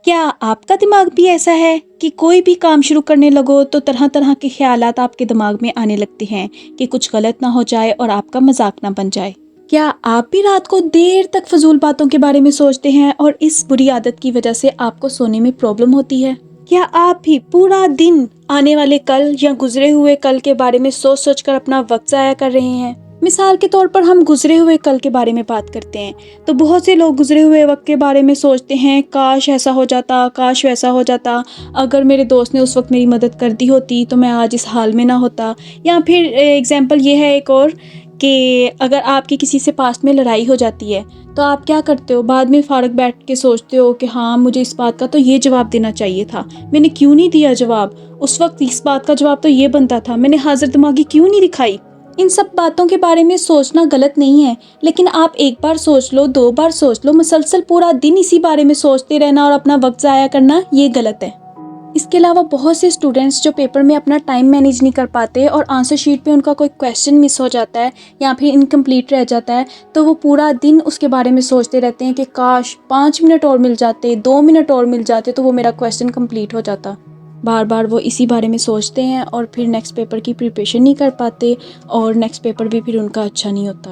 کیا آپ کا دماغ بھی ایسا ہے کہ کوئی بھی کام شروع کرنے لگو تو طرح طرح کے خیالات آپ کے دماغ میں آنے لگتے ہیں کہ کچھ غلط نہ ہو جائے اور آپ کا مذاق نہ بن جائے؟ کیا آپ بھی رات کو دیر تک فضول باتوں کے بارے میں سوچتے ہیں اور اس بری عادت کی وجہ سے آپ کو سونے میں پرابلم ہوتی ہے؟ کیا آپ بھی پورا دن آنے والے کل یا گزرے ہوئے کل کے بارے میں سوچ سوچ کر اپنا وقت ضائع کر رہے ہیں؟ مثال کے طور پر ہم گزرے ہوئے کل کے بارے میں بات کرتے ہیں تو بہت سے لوگ گزرے ہوئے وقت کے بارے میں سوچتے ہیں، کاش ایسا ہو جاتا، کاش ویسا ہو جاتا، اگر میرے دوست نے اس وقت میری مدد کر دی ہوتی تو میں آج اس حال میں نہ ہوتا۔ یا پھر ایگزامپل یہ ہے ایک اور کہ اگر آپ کی کسی سے پاسٹ میں لڑائی ہو جاتی ہے تو آپ کیا کرتے ہو؟ بعد میں فارغ بیٹھ کے سوچتے ہو کہ ہاں مجھے اس بات کا تو یہ جواب دینا چاہیے تھا، میں نے کیوں نہیں دیا جواب؟ اس وقت اس بات کا جواب تو یہ بنتا تھا، میں نے حاضر دماغی کیوں نہیں دکھائی؟ ان سب باتوں کے بارے میں سوچنا غلط نہیں ہے، لیکن آپ ایک بار سوچ لو، دو بار سوچ لو، مسلسل پورا دن اسی بارے میں سوچتے رہنا اور اپنا وقت ضائع کرنا یہ غلط ہے۔ اس کے علاوہ بہت سے اسٹوڈینٹس جو پیپر میں اپنا ٹائم مینیج نہیں کر پاتے اور آنسر شیٹ پہ ان کا کوئی کویسچن مس ہو جاتا ہے یا پھر انکمپلیٹ رہ جاتا ہے تو وہ پورا دن اس کے بارے میں سوچتے رہتے ہیں کہ کاش 5 منٹ اور مل جاتے، 2 منٹ اور مل جاتے تو وہ میرا کویسچن کمپلیٹ ہو جاتا۔ بار بار وہ اسی بارے میں سوچتے ہیں اور پھر نیکسٹ پیپر کی پریپریشن نہیں کر پاتے اور نیکسٹ پیپر بھی پھر ان کا اچھا نہیں ہوتا۔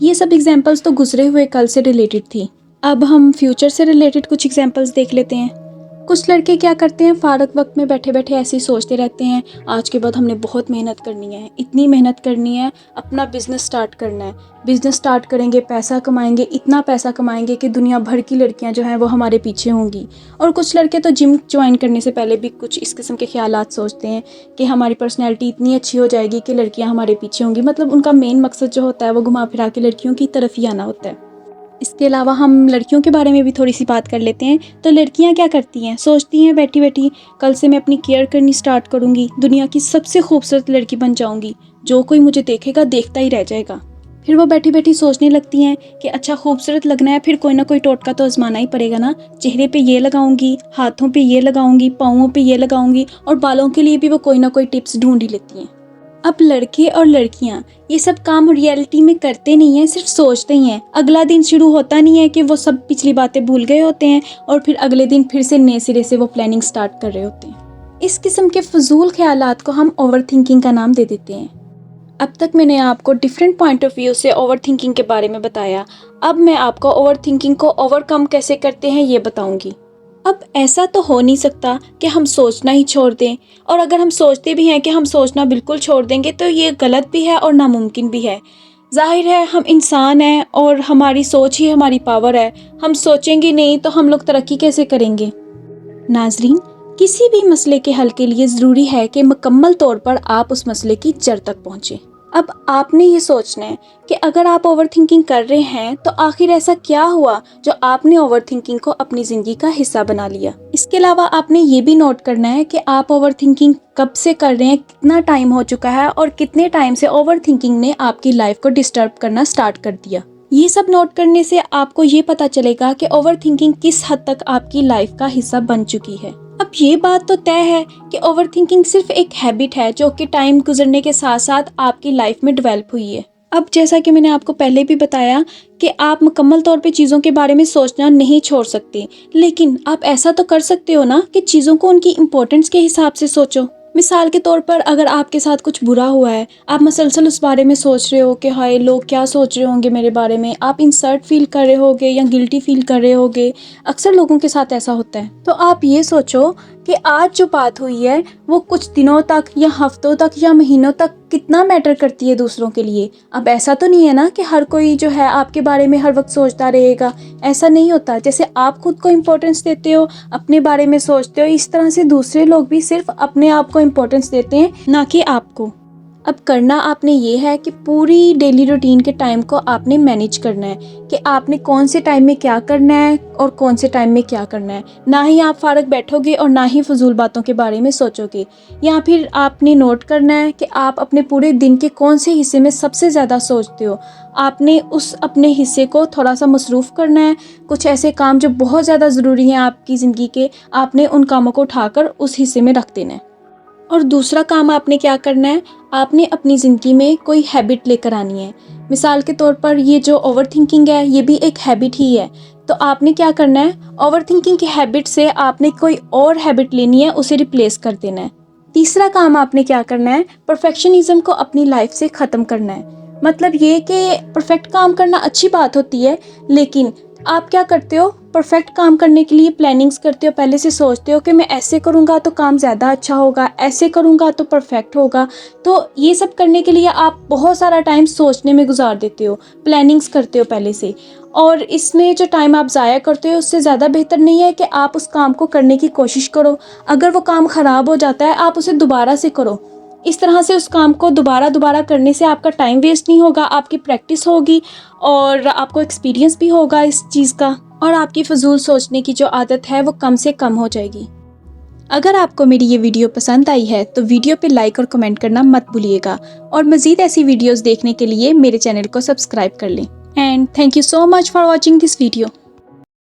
یہ سب ایگزامپلس تو گزرے ہوئے کل سے ریلیٹڈ تھی، اب ہم فیوچر سے ریلیٹڈ کچھ ایگزامپلس دیکھ لیتے ہیں۔ کچھ لڑکے کیا کرتے ہیں، فارغ وقت میں بیٹھے بیٹھے ایسے ہی سوچتے رہتے ہیں آج کے بعد ہم نے بہت محنت کرنی ہے، اتنی محنت کرنی ہے، اپنا بزنس سٹارٹ کرنا ہے، بزنس سٹارٹ کریں گے، پیسہ کمائیں گے، اتنا پیسہ کمائیں گے کہ دنیا بھر کی لڑکیاں جو ہیں وہ ہمارے پیچھے ہوں گی۔ اور کچھ لڑکے تو جم جوائن کرنے سے پہلے بھی کچھ اس قسم کے خیالات سوچتے ہیں کہ ہماری پرسنالٹی اتنی اچھی ہو جائے گی کہ لڑکیاں ہمارے پیچھے ہوں گی، مطلب ان کا مین مقصد جو ہوتا ہے وہ گھما پھرا کے لڑکیوں کی طرف ہی آنا ہوتا ہے۔ اس کے علاوہ ہم لڑکیوں کے بارے میں بھی تھوڑی سی بات کر لیتے ہیں۔ تو لڑکیاں کیا کرتی ہیں، سوچتی ہیں بیٹھی بیٹھی کل سے میں اپنی کیئر کرنی سٹارٹ کروں گی، دنیا کی سب سے خوبصورت لڑکی بن جاؤں گی، جو کوئی مجھے دیکھے گا دیکھتا ہی رہ جائے گا۔ پھر وہ بیٹھی بیٹھی سوچنے لگتی ہیں کہ اچھا خوبصورت لگنا ہے، پھر کوئی نہ کوئی ٹوٹکا تو آزمانا ہی پڑے گا نا، چہرے پہ یہ لگاؤں گی، ہاتھوں پہ یہ لگاؤں گی، پاؤں پہ یہ لگاؤں گی، اور بالوں کے لیے بھی وہ کوئی نہ کوئی ٹپس ڈھونڈ ہی لیتی ہیں۔ اب لڑکے اور لڑکیاں یہ سب کام ریئلٹی میں کرتے نہیں ہیں، صرف سوچتے ہی ہیں۔ اگلا دن شروع ہوتا نہیں ہے کہ وہ سب پچھلی باتیں بھول گئے ہوتے ہیں اور پھر اگلے دن پھر سے نئے سرے سے وہ پلاننگ سٹارٹ کر رہے ہوتے ہیں۔ اس قسم کے فضول خیالات کو ہم اوور تھنکنگ کا نام دے دیتے ہیں۔ اب تک میں نے آپ کو ڈیفرنٹ پوائنٹ آف ویو سے اوور تھنکنگ کے بارے میں بتایا، اب میں آپ کو اوور تھنکنگ کو اوور کم کیسے کرتے ہیں یہ بتاؤں گی۔ اب ایسا تو ہو نہیں سکتا کہ ہم سوچنا ہی چھوڑ دیں، اور اگر ہم سوچتے بھی ہیں کہ ہم سوچنا بالکل چھوڑ دیں گے تو یہ غلط بھی ہے اور ناممکن بھی ہے۔ ظاہر ہے ہم انسان ہیں اور ہماری سوچ ہی ہماری پاور ہے، ہم سوچیں گے نہیں تو ہم لوگ ترقی کیسے کریں گے؟ ناظرین، کسی بھی مسئلے کے حل کے لیے ضروری ہے کہ مکمل طور پر آپ اس مسئلے کی جڑ تک پہنچیں۔ اب آپ نے یہ سوچنا ہے کہ اگر آپ اوور تھنکنگ کر رہے ہیں تو آخر ایسا کیا ہوا جو آپ نے اوور تھنکنگ کو اپنی زندگی کا حصہ بنا لیا۔ اس کے علاوہ آپ نے یہ بھی نوٹ کرنا ہے کہ آپ اوور تھنکنگ کب سے کر رہے ہیں، کتنا ٹائم ہو چکا ہے اور کتنے ٹائم سے اوور تھنکنگ نے آپ کی لائف کو ڈسٹرب کرنا سٹارٹ کر دیا۔ یہ سب نوٹ کرنے سے آپ کو یہ پتا چلے گا کہ اوور تھنکنگ کس حد تک آپ کی لائف کا حصہ بن چکی ہے۔ اب یہ بات تو طے ہے کہ اوور تھنکنگ صرف ایک ہیبٹ ہے جو کہ ٹائم گزرنے کے ساتھ ساتھ آپ کی لائف میں ڈیولپ ہوئی ہے۔ اب جیسا کہ میں نے آپ کو پہلے بھی بتایا کہ آپ مکمل طور پہ چیزوں کے بارے میں سوچنا نہیں چھوڑ سکتے، لیکن آپ ایسا تو کر سکتے ہو نا کہ چیزوں کو ان کی امپورٹنس کے حساب سے سوچو۔ مثال کے طور پر اگر آپ کے ساتھ کچھ برا ہوا ہے، آپ مسلسل اس بارے میں سوچ رہے ہو کہ ہائے لوگ کیا سوچ رہے ہوں گے میرے بارے میں، آپ انسلٹ فیل کر رہے ہوگے یا گلٹی فیل کر رہے ہوگے، اکثر لوگوں کے ساتھ ایسا ہوتا ہے۔ تو آپ یہ سوچو کہ آج جو بات ہوئی ہے وہ کچھ دنوں تک یا ہفتوں تک یا مہینوں تک کتنا میٹر کرتی ہے دوسروں کے لیے۔ اب ایسا تو نہیں ہے نا کہ ہر کوئی جو ہے آپ کے بارے میں ہر وقت سوچتا رہے گا، ایسا نہیں ہوتا۔ جیسے آپ خود کو امپورٹنس دیتے ہو، اپنے بارے میں سوچتے ہو، اس طرح سے دوسرے لوگ بھی صرف اپنے آپ کو امپورٹنس دیتے ہیں، نہ کہ آپ کو۔ اب کرنا آپ نے یہ ہے کہ پوری ڈیلی روٹین کے ٹائم کو آپ نے مینیج کرنا ہے کہ آپ نے کون سے ٹائم میں کیا کرنا ہے اور کون سے ٹائم میں کیا کرنا ہے۔ نہ ہی آپ فارغ بیٹھو گے اور نہ ہی فضول باتوں کے بارے میں سوچو گے، یا پھر آپ نے نوٹ کرنا ہے کہ آپ اپنے پورے دن کے کون سے حصے میں سب سے زیادہ سوچتے ہو۔ آپ نے اس اپنے حصے کو تھوڑا سا مصروف کرنا ہے، کچھ ایسے کام جو بہت زیادہ ضروری ہیں آپ کی زندگی کے، آپ نے ان کاموں کو اٹھا کر اس حصے میں رکھ دینا ہے۔ اور دوسرا کام آپ نے کیا کرنا ہے، آپ نے اپنی زندگی میں کوئی ہیبٹ لے کر آنی ہے۔ مثال کے طور پر یہ جو اوور تھنکنگ ہے یہ بھی ایک ہیبٹ ہی ہے، تو آپ نے کیا کرنا ہے، اوور تھنکنگ کی ہیبٹ سے آپ نے کوئی اور ہیبٹ لینی ہے، اسے ریپلیس کر دینا ہے۔ تیسرا کام آپ نے کیا کرنا ہے، پرفیکشنزم کو اپنی لائف سے ختم کرنا ہے۔ مطلب یہ کہ پرفیکٹ کام کرنا اچھی بات ہوتی ہے، لیکن آپ کیا کرتے ہو، پرفیکٹ کام کرنے کے لیے پلاننگز کرتے ہو، پہلے سے سوچتے ہو کہ میں ایسے کروں گا تو کام زیادہ اچھا ہوگا، ایسے کروں گا تو پرفیکٹ ہوگا۔ تو یہ سب کرنے کے لیے آپ بہت سارا ٹائم سوچنے میں گزار دیتے ہو، پلاننگز کرتے ہو پہلے سے، اور اس میں جو ٹائم آپ ضائع کرتے ہو اس سے زیادہ بہتر نہیں ہے کہ آپ اس کام کو کرنے کی کوشش کرو۔ اگر وہ کام خراب ہو جاتا ہے آپ اسے دوبارہ سے کرو۔ اس طرح سے اس کام کو دوبارہ کرنے سے آپ کا ٹائم ویسٹ نہیں ہوگا، آپ کی پریکٹس ہوگی اور آپ کو ایکسپیرینس بھی ہوگا اس چیز کا، اور آپ کی فضول سوچنے کی جو عادت ہے وہ کم سے کم ہو جائے گی۔ اگر آپ کو میری یہ ویڈیو پسند آئی ہے تو ویڈیو پہ لائک اور کمنٹ کرنا مت بھولیے گا، اور مزید ایسی ویڈیوز دیکھنے کے لیے میرے چینل کو سبسکرائب کر لیں۔ And thank you so much for watching this video.